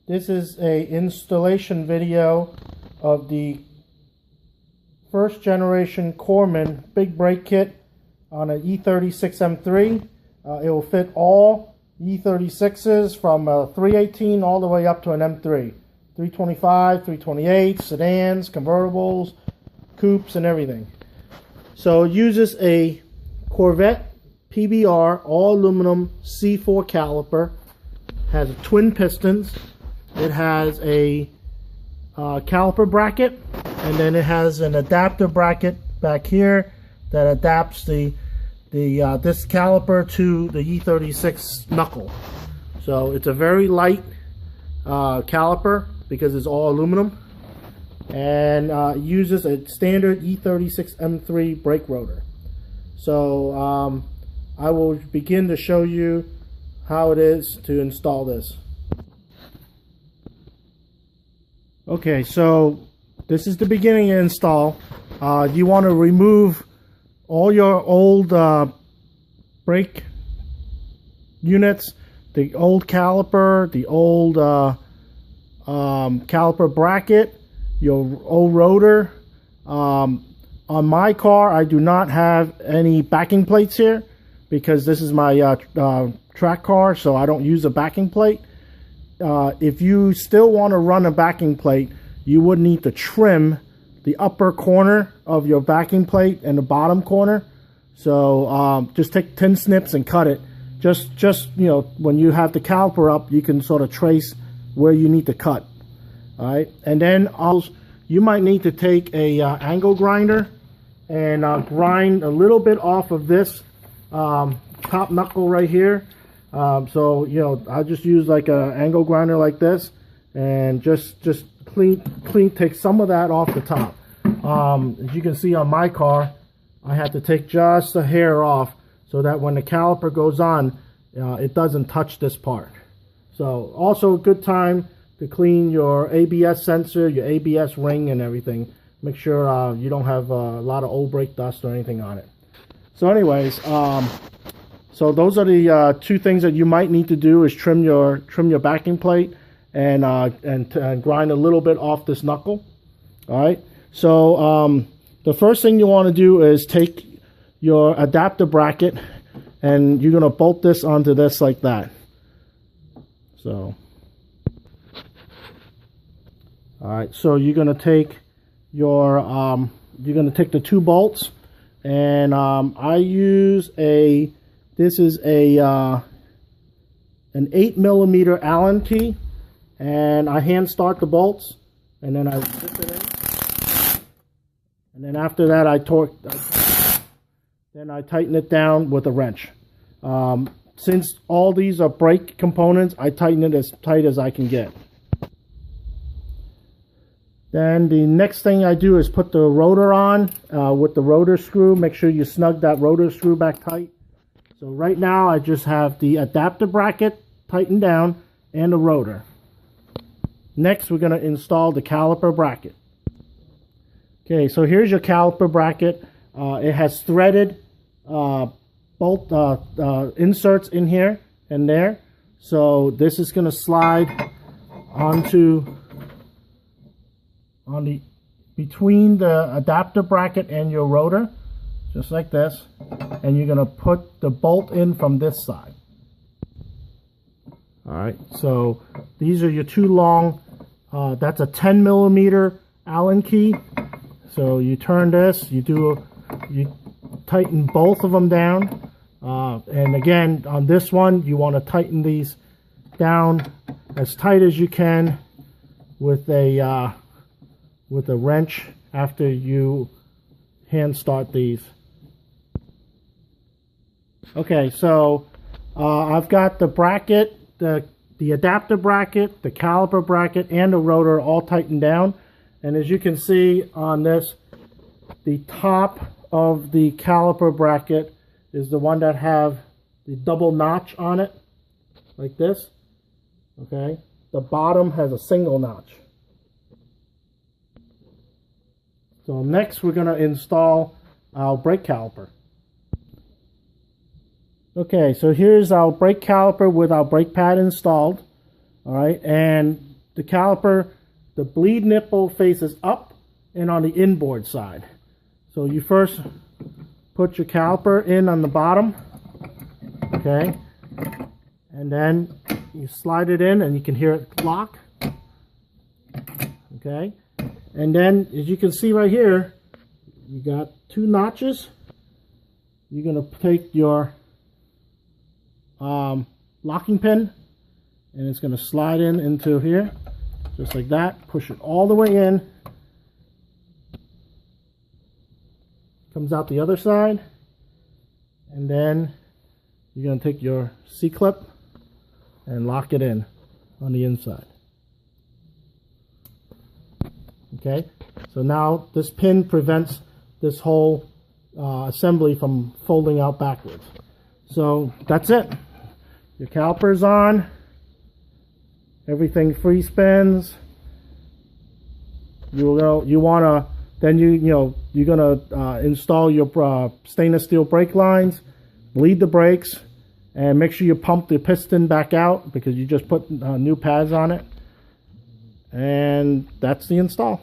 This is a installation video of the first generation Korman big brake kit on an E36 M3. It will fit all E36s from a 318 all the way up to an M3. 325, 328, sedans, convertibles, coupes, and everything. So it uses a Corvette PBR all aluminum C4 caliper. Has twin pistons. It has a caliper bracket, and then it has an adapter bracket back here that adapts this caliper to the E36 knuckle. So it's a very light caliper because it's all aluminum, and uses a standard E36 M3 brake rotor. So I will begin to show you how it is to install this. Okay, so this is the beginning install. You want to remove all your old brake units, the old caliper, the old caliper bracket, your old rotor. On my car, I do not have any backing plates here because this is my track car, so I don't use a backing plate. If you still want to run a backing plate, you would need to trim the upper corner of your backing plate and the bottom corner. So just take 10 snips and cut it. Just you know, when you have the caliper up, you can sort of trace where you need to cut. All right, and then you might need to take a angle grinder and grind a little bit off of this top knuckle right here. So you know, I just use like an angle grinder like this, and just clean take some of that off the top. As you can see on my car, I had to take just a hair off so that when the caliper goes on, it doesn't touch this part. So also a good time to clean your ABS sensor, your ABS ring, and everything. Make sure you don't have a lot of old brake dust or anything on it. So anyways, so those are the two things that you might need to do: is trim your backing plate and grind a little bit off this knuckle. All right. So the first thing you want to do is take your adapter bracket, and you're gonna bolt this onto this like that. So, all right. So you're gonna take your the two bolts, and I use this is an 8mm Allen key, and I hand start the bolts, and then I zip it in, and then after that then I tighten it down with a wrench. Since all these are brake components, I tighten it as tight as I can get. Then the next thing I do is put the rotor on with the rotor screw. Make sure you snug that rotor screw back tight. So right now I just have the adapter bracket tightened down and the rotor. Next we're going to install the caliper bracket. Okay, so here's your caliper bracket. It has threaded bolt inserts in here and there. So this is going to slide between the adapter bracket and your rotor, just like this, and you're going to put the bolt in from this side. All right, so these are your two long, that's a 10mm Allen key. So you turn this, you tighten both of them down, and again on this one you want to tighten these down as tight as you can with a wrench after you hand start these. Okay, so I've got the bracket, the adapter bracket, the caliper bracket, and the rotor all tightened down. And as you can see on this, the top of the caliper bracket is the one that have the double notch on it, like this. Okay, the bottom has a single notch. So next we're going to install our brake caliper. Okay, so here's our brake caliper with our brake pad installed. All right, and the caliper, the bleed nipple faces up and on the inboard side. So you first put your caliper in on the bottom, okay, and then you slide it in and you can hear it lock, okay, and then as you can see right here, you got 2 notches. You're going to take your locking pin and it's going to slide in into here just like that. Push it all the way in, comes out the other side, and then you're going to take your C-clip and lock it in on the inside. Okay, so now this pin prevents this whole assembly from folding out backwards. So that's it. Your caliper's on. Everything free spins. You're gonna install your stainless steel brake lines, bleed the brakes, and make sure you pump the piston back out because you just put new pads on it. And that's the install.